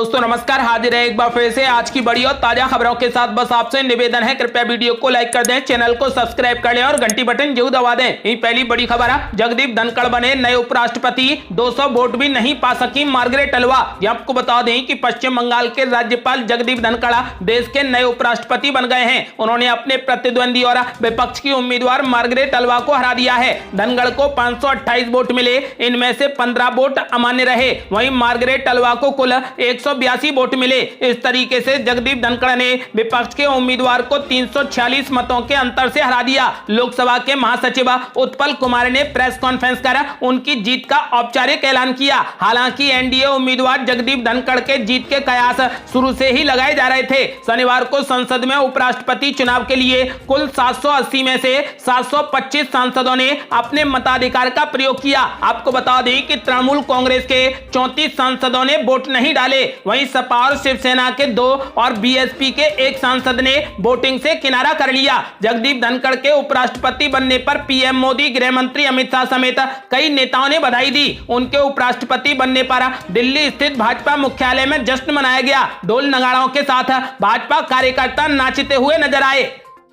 दोस्तों नमस्कार, हाजिर है एक बार फिर से आज की बड़ी और ताजा खबरों के साथ। बस आपसे निवेदन है, कृपया वीडियो को लाइक कर दें, चैनल को सब्सक्राइब कर लें और घंटी बटन जरूर दबा दें। ये पहली बड़ी खबर है, जगदीप धनखड़ बने नए उपराष्ट्रपति, 200 वोट भी नहीं पा सकी मार्गरेट अलवा। आपको बता दें कि पश्चिम बंगाल के राज्यपाल जगदीप धनखड़ देश के नए उपराष्ट्रपति बन गए हैं। उन्होंने अपने प्रतिद्वंदी और विपक्ष की उम्मीदवार मार्गरेट अलवा को हरा दिया है। धनखड़ को 528 वोट मिले, इनमें से 15 वोट अमान्य रहे। वहीं मार्गरेट अलवा को कुल 182 वोट मिले। इस तरीके से जगदीप धनखड़ ने विपक्ष के उम्मीदवार को 346 मतों के अंतर से हरा दिया। लोकसभा के महासचिव उत्पल कुमार ने प्रेस कॉन्फ्रेंस कर उनकी जीत का औपचारिक ऐलान किया। हालांकि एनडीए उम्मीदवार जगदीप धनखड़ के जीत के कयास शुरू से ही लगाए जा रहे थे। शनिवार को संसद में उपराष्ट्रपति चुनाव के लिए कुल 780 में से 725 सांसदों ने अपने मताधिकार का प्रयोग किया। आपको बता दें कि तृणमूल कांग्रेस के 34 सांसदों ने वोट नहीं डाले। वहीं सपा और शिवसेना के 2 और बीएसपी के 1 सांसद ने वोटिंग से किनारा कर लिया। जगदीप धनखड़ के उपराष्ट्रपति बनने पर पीएम मोदी, गृह मंत्री अमित शाह समेत कई नेताओं ने बधाई दी। उनके उपराष्ट्रपति बनने पर दिल्ली स्थित भाजपा मुख्यालय में जश्न मनाया गया। ढोल नगाड़ों के साथ भाजपा कार्यकर्ता नाचते हुए नजर आए।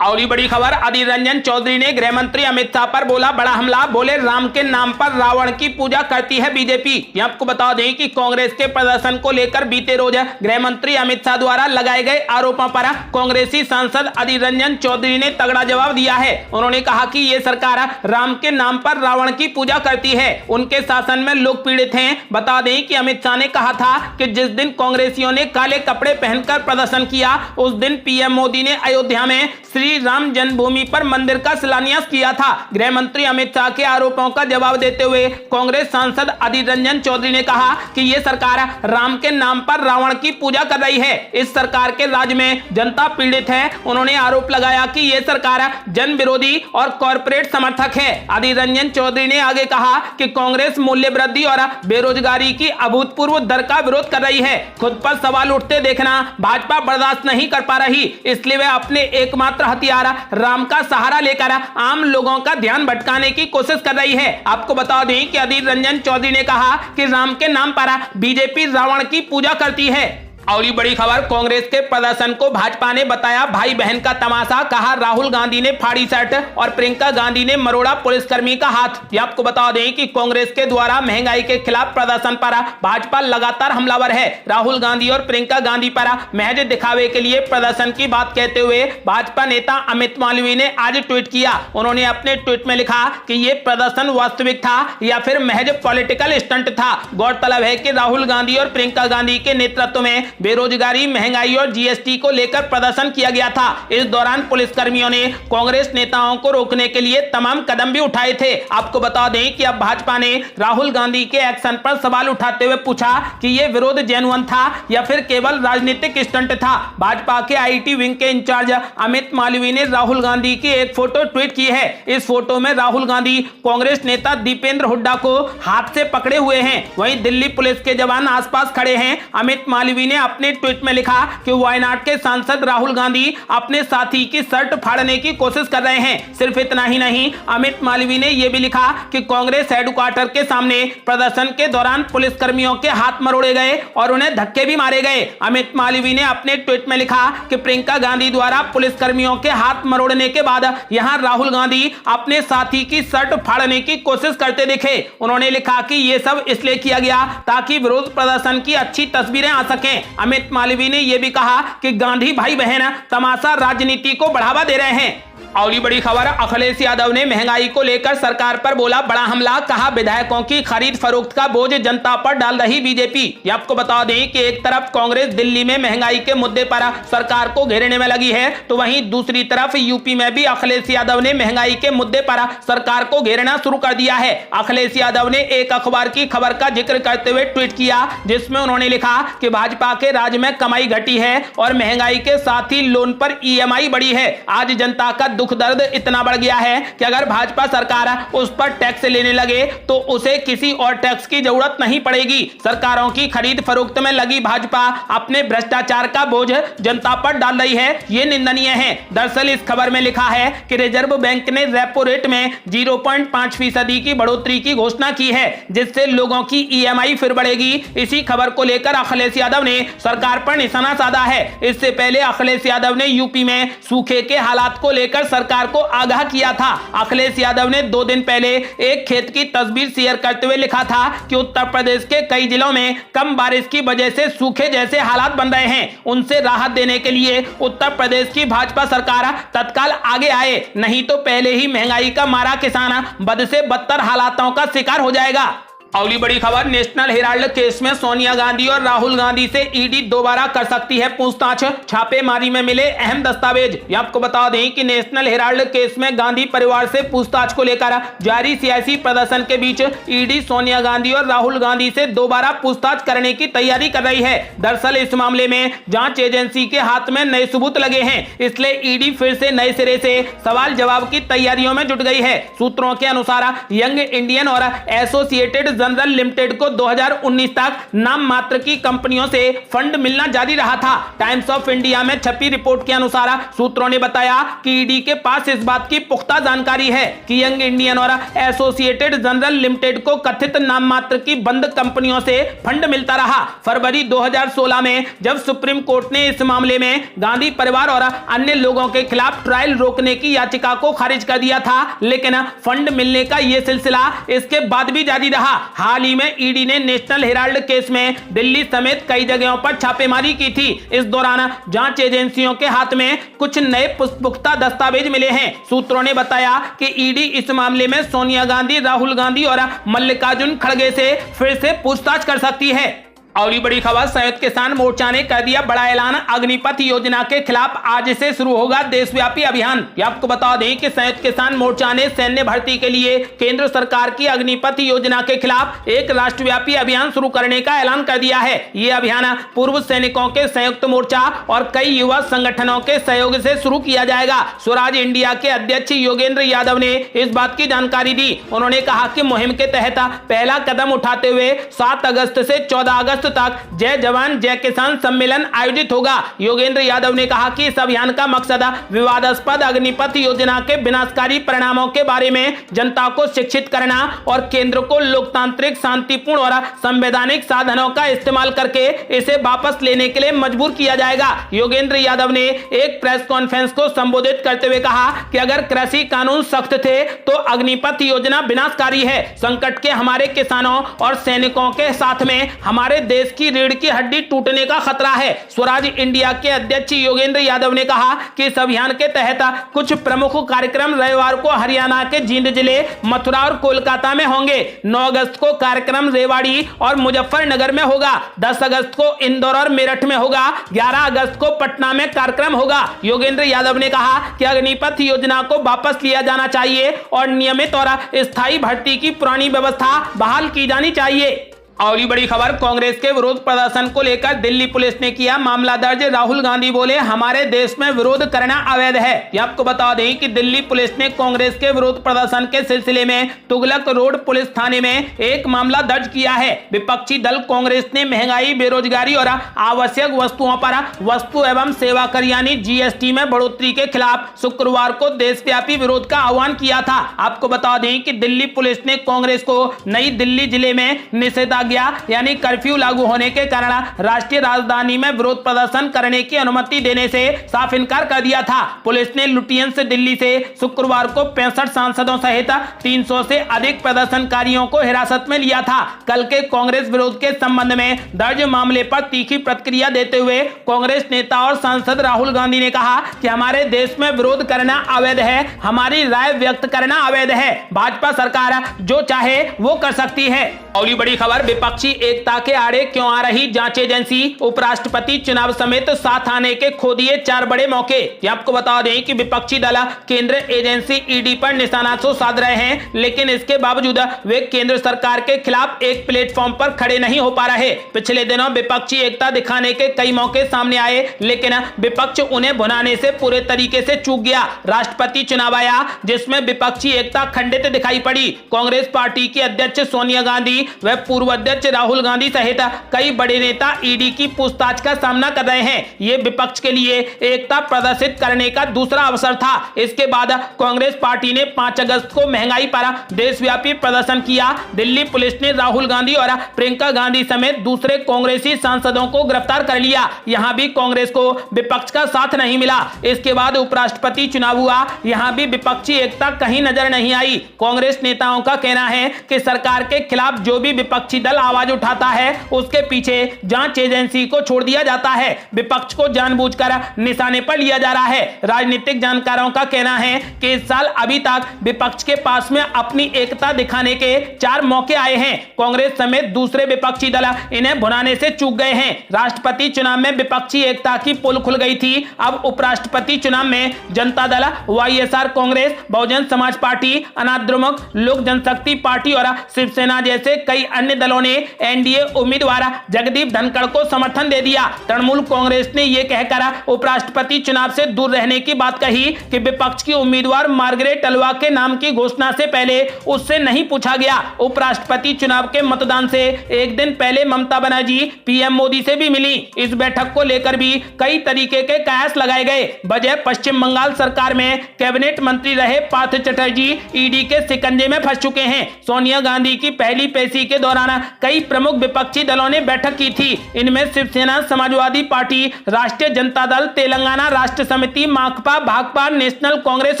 और ये बड़ी खबर, अधीर रंजन चौधरी ने गृह मंत्री अमित शाह पर बोला बड़ा हमला। बोले राम के नाम पर रावण की पूजा करती है बीजेपी। आपको बता दें कि कांग्रेस के प्रदर्शन को लेकर बीते रोज गृह मंत्री अमित शाह द्वारा लगाए गए आरोपों पर कांग्रेसी सांसद अधीर रंजन चौधरी ने तगड़ा जवाब दिया है। उन्होंने कहा कि ये सरकार राम के नाम पर रावण की पूजा करती है। उनके शासन में लोग पीड़ित हैं। बता दें कि अमित शाह ने कहा था कि जिस दिन कांग्रेसियों ने काले कपड़े पहनकर प्रदर्शन किया, उस दिन पीएम मोदी ने अयोध्या में श्री राम जन्मभूमि पर मंदिर का शिलान्यास किया था। गृह मंत्री अमित शाह के आरोपों का जवाब देते हुए कांग्रेस सांसद अधीर रंजन चौधरी ने कहा कि यह सरकार राम के नाम पर रावण की पूजा कर रही है। इस सरकार के राज में जनता पीड़ित है। उन्होंने आरोप लगाया कि यह सरकार जन विरोधी और कॉर्पोरेट समर्थक है। अधीर रंजन चौधरी ने आगे कहा कि कांग्रेस मूल्य वृद्धि और बेरोजगारी की अभूतपूर्व दर का विरोध कर रही है। खुद पर सवाल उठते देखना भाजपा बर्दाश्त नहीं कर पा रही, इसलिए वे अपने एकमात्र हथियार राम का सहारा लेकर आम लोगों का ध्यान भटकाने की कोशिश कर रही है। आपको बता दें कि अधीर रंजन चौधरी ने कहा कि राम के नाम पर बीजेपी रावण की पूजा करती है। और ये बड़ी खबर, कांग्रेस के प्रदर्शन को भाजपा ने बताया भाई बहन का तमाशा। कहा राहुल गांधी ने फाड़ी शर्ट और प्रियंका गांधी ने मरोड़ा पुलिसकर्मी का हाथ। आपको बता दें कि कांग्रेस के द्वारा महंगाई के खिलाफ प्रदर्शन पर भाजपा लगातार हमलावर है। राहुल गांधी और प्रियंका गांधी पर महज दिखावे के लिए प्रदर्शन की बात कहते हुए भाजपा नेता अमित मालवीय ने आज ट्वीट किया। उन्होंने अपने ट्वीट में लिखा कि यह प्रदर्शन वास्तविक था या फिर महज पॉलिटिकल स्टंट था। गौरतलब है कि राहुल गांधी और प्रियंका गांधी के नेतृत्व में बेरोजगारी, महंगाई और जीएसटी को लेकर प्रदर्शन किया गया था। इस दौरान पुलिसकर्मियों ने कांग्रेस नेताओं को रोकने के लिए तमाम कदम भी उठाए थे। आपको बता दें कि अब भाजपा ने राहुल गांधी के एक्शन पर सवाल उठाते हुए पूछा कि यह विरोध जेन्युइन था या फिर केवल राजनीतिक स्टंट था। भाजपा के आईटी विंग के इंचार्ज अमित मालवीय ने राहुल गांधी की एक फोटो ट्वीट की है। इस फोटो में राहुल गांधी कांग्रेस नेता दीपेंद्र हुड्डा को हाथ से पकड़े हुए हैं। वहीं दिल्ली पुलिस के जवान आसपास खड़े हैं। अमित मालवीय ने अपने ट्वीट में लिखा कि वायनाड के सांसद राहुल गांधी अपने साथी की शर्ट फाड़ने की कोशिश कर रहे हैं। सिर्फ इतना ही नहीं, अमित मालवीय ने यह भी लिखा कि कांग्रेस हेडक्वार्टर के सामने प्रदर्शन के दौरान पुलिसकर्मियों के हाथ मरोड़े गए और उन्हें धक्के भी मारे गए। अमित मालवीय ने अपने ट्वीट में लिखा कि प्रियंका गांधी द्वारा पुलिसकर्मियों के हाथ मरोड़ने के बाद यहां राहुल गांधी अपने साथी की शर्ट फाड़ने की कोशिश करते दिखे। उन्होंने लिखा कि यह सब इसलिए किया गया ताकि विरोध प्रदर्शन की अच्छी तस्वीरें आ सकें। अमित मालवीय ने यह भी कहा कि गांधी भाई बहन तमाशा राजनीति को बढ़ावा दे रहे हैं। और ये बड़ी खबर, अखिलेश यादव ने महंगाई को लेकर सरकार पर बोला बड़ा हमला। कहा विधायकों की खरीद फरोख्त का बोझ जनता पर डाल रही बीजेपी। आपको बता दें कि एक तरफ कांग्रेस दिल्ली में महंगाई के मुद्दे पर सरकार को घेरने में लगी है, तो वहीं दूसरी तरफ यूपी में भी अखिलेश यादव ने महंगाई के मुद्दे पर सरकार को घेरना शुरू कर दिया है। अखिलेश यादव ने एक अखबार की खबर का जिक्र करते हुए ट्वीट किया, जिसमें उन्होंने लिखा कि भाजपा के राज में कमाई घटी है और महंगाई के साथ ही लोन पर ईएमआई बढ़ी है। आज जनता का दुख दर्द इतना बढ़ गया है कि अगर भाजपा सरकार उस पर टैक्स लेने लगे तो उसे किसी और टैक्स की जरूरत नहीं पड़ेगी। सरकारों की खरीद फरोख्त में लगी भाजपा अपने भ्रष्टाचार का बोझ जनता पर डाल रही है, ये निंदनीय है। दरअसल इस खबर में लिखा है कि रिजर्व बैंक ने रेपो रेट में 0.5% की बढ़ोतरी की घोषणा की है, जिससे लोगों की ईएमआई फिर बढ़ेगी। इसी खबर को लेकर अखिलेश यादव ने सरकार पर निशाना साधा है। इससे पहले अखिलेश यादव ने यूपी में सूखे के हालात को लेकर सरकार को आगाह किया था। अखिलेश यादव ने 2 दिन पहले एक खेत की तस्वीर शेयर करते हुए लिखा था कि उत्तर प्रदेश के कई जिलों में कम बारिश की वजह से सूखे जैसे हालात बन रहे हैं, उनसे राहत देने के लिए उत्तर प्रदेश की भाजपा सरकार तत्काल आगे आए, नहीं तो पहले ही महंगाई का मारा किसान बद से बदतर हालातों का शिकार हो जाएगा। अगली बड़ी खबर, नेशनल हेराल्ड केस में सोनिया गांधी और राहुल गांधी से ईडी दोबारा कर सकती है पूछताछ, छापेमारी में मिले अहम दस्तावेज। ये आपको बता दें कि नेशनल हेराल्ड केस में गांधी परिवार से पूछताछ को लेकर जारी सियासी प्रदर्शन के बीच ईडी सोनिया गांधी और राहुल गांधी से दोबारा पूछताछ करने की तैयारी कर रही है। दरअसल इस मामले में जांच एजेंसी के हाथ में नए सबूत लगे हैं, इसलिए ईडी फिर से नए सिरे से सवाल जवाब की तैयारियों में जुट गई है। सूत्रों के अनुसार यंग इंडियन और एसोसिएटेड जनरल लिमिटेड को 2019 तक नाम मात्र की कंपनियों से फंड मिलना जारी रहा था। टाइम्स ऑफ इंडिया में छपी रिपोर्ट के अनुसार सूत्रों ने बताया कि ईडी के पास इस बात की पुख्ता जानकारी है कि यंग इंडियन और एसोसिएटेड जनरल लिमिटेड को कथित नाम मात्र की बंद कंपनियों से फंड मिलता रहा। फरवरी 2016 में जब सुप्रीम कोर्ट ने इस मामले में गांधी परिवार और अन्य लोगों के खिलाफ ट्रायल रोकने की याचिका को खारिज कर दिया था, लेकिन फंड मिलने का यह सिलसिला इसके बाद भी जारी रहा। हाल ही में ईडी ने नेशनल हेराल्ड केस में दिल्ली समेत कई जगहों पर छापेमारी की थी। इस दौरान जांच एजेंसियों के हाथ में कुछ नए पुख्ता दस्तावेज मिले हैं। सूत्रों ने बताया कि ईडी इस मामले में सोनिया गांधी, राहुल गांधी और मल्लिकार्जुन खड़गे से फिर से पूछताछ कर सकती है। अगली बड़ी खबर, संयुक्त किसान मोर्चा ने कर दिया बड़ा ऐलान, अग्निपथ योजना के खिलाफ आज से शुरू होगा देशव्यापी अभियान। आपको बता दें कि संयुक्त किसान मोर्चा ने सैन्य भर्ती के लिए केंद्र सरकार की अग्निपथ योजना के खिलाफ एक राष्ट्रव्यापी अभियान शुरू करने का ऐलान कर दिया है। ये अभियान पूर्व सैनिकों के संयुक्त मोर्चा और कई युवा संगठनों के सहयोग से शुरू किया जाएगा। स्वराज इंडिया के अध्यक्ष योगेंद्र यादव ने इस बात की जानकारी दी। उन्होंने कहा कि मुहिम के तहत पहला कदम उठाते हुए 7 अगस्त से 14 अगस्त तक जय जवान जय किसान सम्मेलन आयोजित होगा। योगेंद्र यादव ने कहा कि इस अभियान का मकसद विवादास्पद अग्निपथ योजना के विनाशकारी परिणामों के बारे में जनता को शिक्षित करना और केंद्र को लोकतांत्रिक, शांतिपूर्ण और संवैधानिक साधनों का इस्तेमाल करके इसे वापस लेने के लिए मजबूर किया जाएगा। योगेंद्र यादव ने एक प्रेस कॉन्फ्रेंस को संबोधित करते हुए कहा कि अगर कृषि कानून सख्त थे तो अग्निपथ योजना विनाशकारी है। संकट के हमारे किसानों और सैनिकों के साथ में हमारे देश की रीढ़ की हड्डी टूटने का खतरा है। स्वराज इंडिया के अध्यक्ष योगेंद्र यादव ने कहा कि इस अभियान के तहत कुछ प्रमुख कार्यक्रम रविवार को हरियाणा के जींद जिले, मथुरा और कोलकाता में होंगे। 9 अगस्त को कार्यक्रम रेवाड़ी और मुजफ्फरनगर में होगा। 10 अगस्त को इंदौर और मेरठ में होगा। 11 अगस्त को पटना में कार्यक्रम होगा। योगेंद्र यादव ने कहा कि अग्निपथ योजना को वापस लिया जाना चाहिए और नियमित और स्थायी भर्ती की पुरानी व्यवस्था बहाल की जानी चाहिए। अगली बड़ी खबर, कांग्रेस के विरोध प्रदर्शन को लेकर दिल्ली पुलिस ने किया मामला दर्ज। राहुल गांधी बोले हमारे देश में विरोध करना अवैध है। आपको बता दें कि दिल्ली पुलिस ने कांग्रेस के विरोध प्रदर्शन के सिलसिले में तुगलक रोड पुलिस थाने में एक मामला दर्ज किया है। विपक्षी दल कांग्रेस ने महंगाई, बेरोजगारी और आवश्यक वस्तुओं पर वस्तु एवं सेवा कर यानी जीएसटी में बढ़ोतरी के खिलाफ शुक्रवार को देशव्यापी विरोध का आह्वान किया था। आपको बता दें कि दिल्ली पुलिस ने कांग्रेस को नई दिल्ली जिले में निषेधाज्ञा यानी कर्फ्यू लागू होने के कारण राष्ट्रीय राजधानी में विरोध प्रदर्शन करने की अनुमति देने से साफ इनकार कर दिया था। पुलिस ने लुटियंस दिल्ली से शुक्रवार को 65 सांसदों सहित 300 से अधिक प्रदर्शनकारियों को हिरासत में लिया था। कल के कांग्रेस विरोध के संबंध में दर्ज मामले पर तीखी प्रतिक्रिया देते हुए कांग्रेस नेता और सांसद राहुल गांधी ने कहा कि हमारे देश में विरोध करना अवैध है, हमारी राय व्यक्त करना अवैध है। भाजपा सरकार जो चाहे वो कर सकती है। अगली बड़ी खबर, विपक्षी एकता के आड़े क्यों आ रही जांच एजेंसी, उपराष्ट्रपति चुनाव समेत साथ आने के खो दिए 4 बड़े मौके। आपको बता दें कि विपक्षी दल केंद्र एजेंसी ईडी पर निशाना तो साध रहे हैं, लेकिन इसके बावजूद वे केंद्र सरकार के खिलाफ एक प्लेटफॉर्म पर खड़े नहीं हो पा रहे। पिछले दिनों विपक्षी एकता दिखाने के कई मौके सामने आए, लेकिन विपक्ष उन्हें भुनाने से पूरे तरीके से चूक गया। राष्ट्रपति चुनाव आया जिसमें विपक्षी एकता खंडित दिखाई पड़ी। कांग्रेस पार्टी की अध्यक्ष सोनिया गांधी व पूर्व अध्यक्ष राहुल गांधी सहित कई बड़े नेता ईडी की पूछताछ का सामना कर रहे हैं। ये विपक्ष के लिए एकता प्रदर्शित करने का दूसरा अवसर था। इसके बाद कांग्रेस पार्टी ने 5 अगस्त को महंगाई पर देशव्यापी प्रदर्शन किया। दिल्ली पुलिस ने राहुल गांधी और प्रियंका गांधी समेत दूसरे कांग्रेसी सांसदों को गिरफ्तार कर लिया। यहां भी कांग्रेस को विपक्ष का साथ नहीं मिला। इसके बाद उपराष्ट्रपति चुनाव हुआ, यहां भी विपक्षी एकता कहीं नजर नहीं आई। कांग्रेस नेताओं का कहना है कि सरकार के खिलाफ जो भी विपक्षी दल आवाज उठाता है उसके पीछे जांच एजेंसी को छोड़ दिया जाता है। विपक्ष को जानबूझकर निशाने पर लिया जा रहा है। राजनीतिक जानकारों का कहना है कि इस साल अभी तक विपक्ष के पास में अपनी एकता दिखाने के 4 मौके आए हैं। कांग्रेस समेत दूसरे विपक्षी दल इन्हें भुनाने से चूक गए हैं। राष्ट्रपति चुनाव में विपक्षी एकता की पोल खुल गई थी। अब उपराष्ट्रपति चुनाव में जनता दल, वाईएसआर कांग्रेस, बहुजन समाज पार्टी, अनाद्रमुक, लोक जनशक्ति पार्टी और शिवसेना जैसे कई अन्य दलों ने एनडीए उम्मीदवार जगदीप धनखड़ को समर्थन दे दिया। तृणमूल कांग्रेस ने यह कहकर उपराष्ट्रपति चुनाव से दूर रहने की बात कही कि विपक्ष की उम्मीदवार मार्गरेट अल्वा के नाम की घोषणा से पहले उससे नहीं पूछा गया। उपराष्ट्रपति चुनाव के मतदान से एक दिन पहले ममता बनर्जी पीएम मोदी से भी मिली। इस बैठक को लेकर भी कई तरीके के कयास लगाए गए। वजह पश्चिम बंगाल सरकार में कैबिनेट मंत्री रहे पार्थ चटर्जी ईडी के शिकंजे में फंस चुके हैं। सोनिया गांधी की पहली पेशी के दौरान कई प्रमुख विपक्षी दलों ने बैठक की थी। इनमें शिवसेना, समाजवादी पार्टी, राष्ट्रीय जनता दल, तेलंगाना राष्ट्र समिति, माकपा, भाकपा, नेशनल कांग्रेस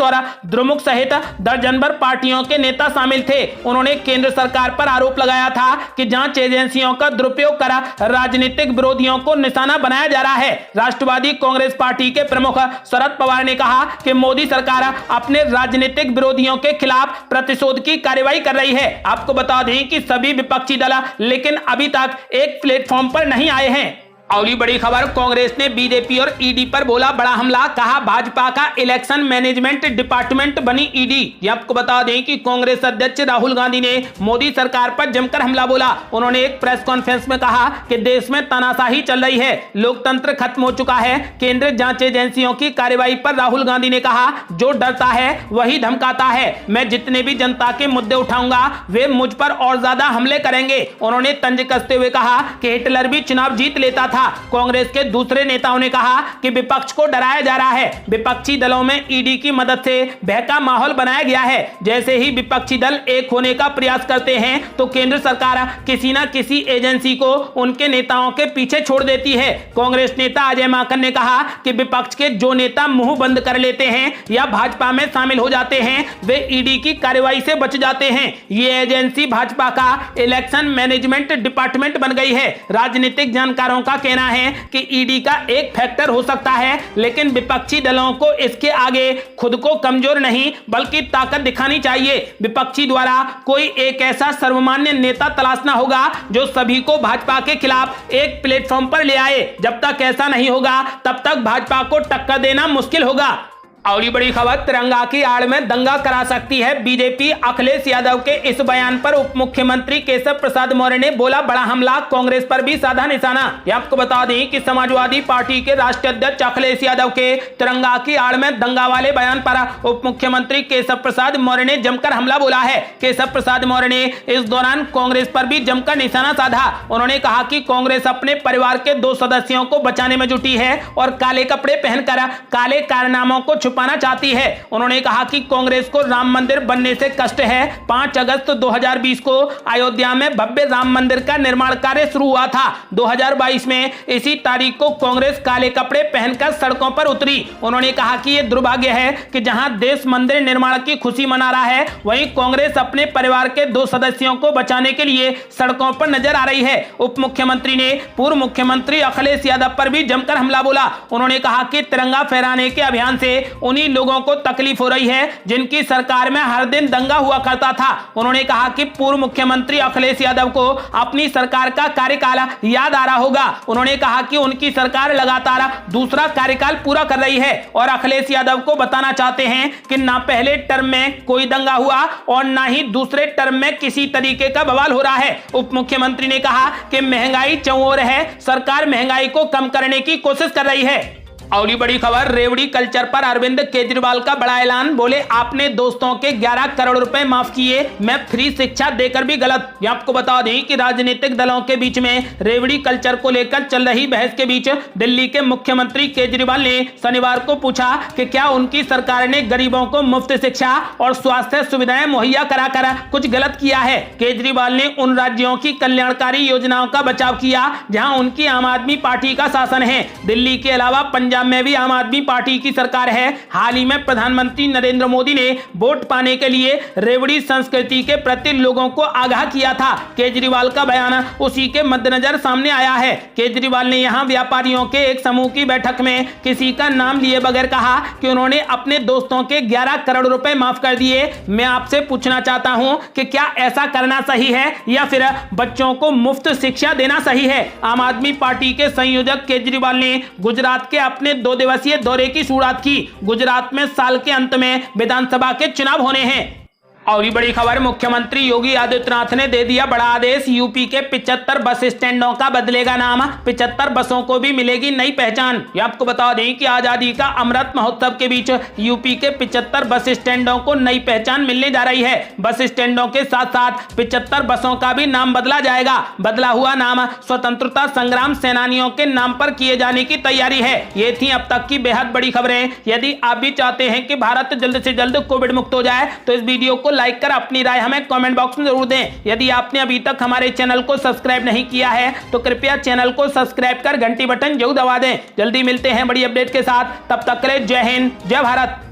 और द्रमुक सहित दर्जन भर पार्टियों के नेता शामिल थे। उन्होंने केंद्र सरकार पर आरोप लगाया था कि जांच एजेंसियों का दुरुपयोग कर राजनीतिक विरोधियों को निशाना बनाया जा रहा है। राष्ट्रवादी कांग्रेस पार्टी के प्रमुख शरद पवार ने कहा कि मोदी सरकार अपने राजनीतिक विरोधियों के खिलाफ प्रतिशोध की कार्रवाई कर रही है। आपको बता दें कि सभी विपक्षी दल लेकिन अभी तक एक प्लेटफॉर्म पर नहीं आए हैं। अगली बड़ी खबर, कांग्रेस ने बीजेपी और ईडी पर बोला बड़ा हमला, कहा भाजपा का इलेक्शन मैनेजमेंट डिपार्टमेंट बनी ईडी। आपको बता दें कि कांग्रेस अध्यक्ष राहुल गांधी ने मोदी सरकार पर जमकर हमला बोला। उन्होंने एक प्रेस कॉन्फ्रेंस में कहा कि देश में तानाशाही चल रही है, लोकतंत्र खत्म हो चुका है। केंद्र जांच एजेंसियों की कार्रवाई पर राहुल गांधी ने कहा जो डरता है वही धमकाता है। मैं जितने भी जनता के मुद्दे उठाऊंगा वे मुझ पर और ज्यादा हमले करेंगे। उन्होंने तंज कसते हुए कहा कि हिटलर भी चुनाव जीत लेता था। कांग्रेस के दूसरे नेताओं ने कहा कि विपक्ष को डराया जा रहा है। विपक्षी दलों में ईडी की मदद से भय का माहौल बनाया गया है। जैसे ही विपक्षी दल एक होने का प्रयास करते हैं तो केंद्र सरकार किसी न किसी एजेंसी को उनके नेताओं के पीछे छोड़ देती है। कांग्रेस नेता अजय माकन ने कहा कि विपक्ष के जो नेता मुंह बंद कर लेते हैं या भाजपा में शामिल हो जाते हैं वे ईडी की कार्रवाई से बच जाते हैं। ये एजेंसी भाजपा का इलेक्शन मैनेजमेंट डिपार्टमेंट बन गई है। राजनीतिक जानकारों का कहना है कि ईडी का एक फैक्टर हो सकता है, लेकिन विपक्षी दलों को इसके आगे खुद को कमजोर नहीं बल्कि ताकत दिखानी चाहिए। विपक्षी द्वारा कोई एक ऐसा सर्वमान्य नेता तलाशना होगा जो सभी को भाजपा के खिलाफ एक प्लेटफॉर्म पर ले आए। जब तक ऐसा नहीं होगा तब तक भाजपा को टक्कर देना मुश्किल होगा। अगली बड़ी खबर, तिरंगा की आड़ में दंगा करा सकती है बीजेपी, अखिलेश यादव के इस बयान पर उप मुख्यमंत्री केशव प्रसाद मौर्य ने बोला बड़ा हमला, कांग्रेस पर भी साधा निशाना। आपको बता दें कि समाजवादी पार्टी के राष्ट्रीय अध्यक्ष अखिलेश यादव के तिरंगा की आड़ में दंगा वाले बयान पर उप मुख्यमंत्री केशव प्रसाद मौर्य ने जमकर हमला बोला है। केशव प्रसाद मौर्य ने इस दौरान कांग्रेस पर भी जमकर निशाना साधा। उन्होंने कहा कि कांग्रेस अपने परिवार के 2 सदस्यों को बचाने में जुटी है और काले कपड़े पहनकर काले कारनामों को पाना चाहती है। उन्होंने कहा कि कांग्रेस को राम मंदिर बनने से कष्ट है। 5 अगस्त 2020 को अयोध्या में भव्य राम मंदिर का निर्माण कार्य शुरू हुआ था। 2022 में इसी तारीख को कांग्रेस काले कपड़े पहनकर सड़कों पर उतरी। उन्होंने कहा कि यह दुर्भाग्य है कि जहां देश मंदिर निर्माण की खुशी मना रहा है वहीं कांग्रेस अपने परिवार के 2 सदस्यों को बचाने के लिए सड़कों पर नजर आ रही है। उप मुख्यमंत्री ने पूर्व मुख्यमंत्री अखिलेश यादव पर भी जमकर हमला बोला। उन्होंने कहा कि तिरंगा फहराने के अभियान से उन्हीं लोगों को तकलीफ हो रही है जिनकी सरकार में हर दिन दंगा हुआ करता था। उन्होंने कहा कि पूर्व मुख्यमंत्री अखिलेश यादव को अपनी सरकार का कार्यकाल याद आ रहा होगा। उन्होंने कहा कि उनकी सरकार लगातार दूसरा कार्यकाल पूरा कर रही है और अखिलेश यादव को बताना चाहते हैं कि ना पहले टर्म में कोई दंगा हुआ और ना ही दूसरे टर्म में किसी तरीके का बवाल हो रहा है। उप मुख्यमंत्री ने कहा कि महंगाई चौर है, सरकार महंगाई को कम करने की कोशिश कर रही है। और ये बड़ी खबर, रेवड़ी कल्चर पर अरविंद केजरीवाल का बड़ा ऐलान। बोले आपने दोस्तों के 11 करोड़ रुपए माफ किए, मैं फ्री शिक्षा देकर भी गलत। ये आपको बता दें कि राजनीतिक दलों के बीच में रेवड़ी कल्चर को लेकर चल रही बहस के बीच दिल्ली के मुख्यमंत्री केजरीवाल ने शनिवार को पूछा कि क्या उनकी सरकार ने गरीबों को मुफ्त शिक्षा और स्वास्थ्य सुविधाएं मुहैया कराकर कुछ गलत किया है। केजरीवाल ने उन राज्यों की कल्याणकारी योजनाओं का बचाव किया जहां उनकी आम आदमी पार्टी का शासन है। दिल्ली के अलावा पंजाब में भी आम आदमी पार्टी की सरकार है। हाल ही में प्रधानमंत्री नरेंद्र मोदी ने वोट पाने के लिए रेवड़ी संस्कृति के प्रति लोगों को आगाह किया था। केजरीवाल का बयान उसी के मद्देनजर सामने आया है। केजरीवाल ने यहां व्यापारियों के एक समूह की बैठक में किसी का नाम लिए बगैर कहा कि उन्होंने अपने दोस्तों के 11 करोड़ रुपए माफ कर दिए। मैं आपसे पूछना चाहता हूं कि क्या ऐसा करना सही है या फिर बच्चों को मुफ्त शिक्षा देना सही है। आम आदमी पार्टी के संयोजक केजरीवाल ने गुजरात के अपने 2 दिवसीय दौरे की शुरुआत की। गुजरात में साल के अंत में विधानसभा के चुनाव होने हैं। और ये बड़ी खबर, मुख्यमंत्री योगी आदित्यनाथ ने दे दिया बड़ा आदेश। यूपी के 75 बस स्टैंडों का बदलेगा नाम, 75 बसों को भी मिलेगी नई पहचान। ये आपको बता दें कि आजादी का अमृत महोत्सव के बीच यूपी के 75 बस स्टैंडों को नई पहचान मिलने जा रही है। बस स्टैंडों के साथ साथ 75 बसों का भी नाम बदला जाएगा। बदला हुआ नाम स्वतंत्रता संग्राम सेनानियों के नाम पर किए जाने की तैयारी है। ये थी अब तक की बेहद बड़ी खबरें। यदि आप भी चाहते हैं कि भारत जल्द से जल्द कोविड मुक्त हो जाए तो इस वीडियो को लाइक कर अपनी राय हमें कमेंट बॉक्स में जरूर दें। यदि आपने अभी तक हमारे चैनल को सब्सक्राइब नहीं किया है तो कृपया चैनल को सब्सक्राइब कर घंटी बटन जरूर दबा दें। जल्दी मिलते हैं बड़ी अपडेट के साथ, तब तक के लिए जय हिंद, जय भारत।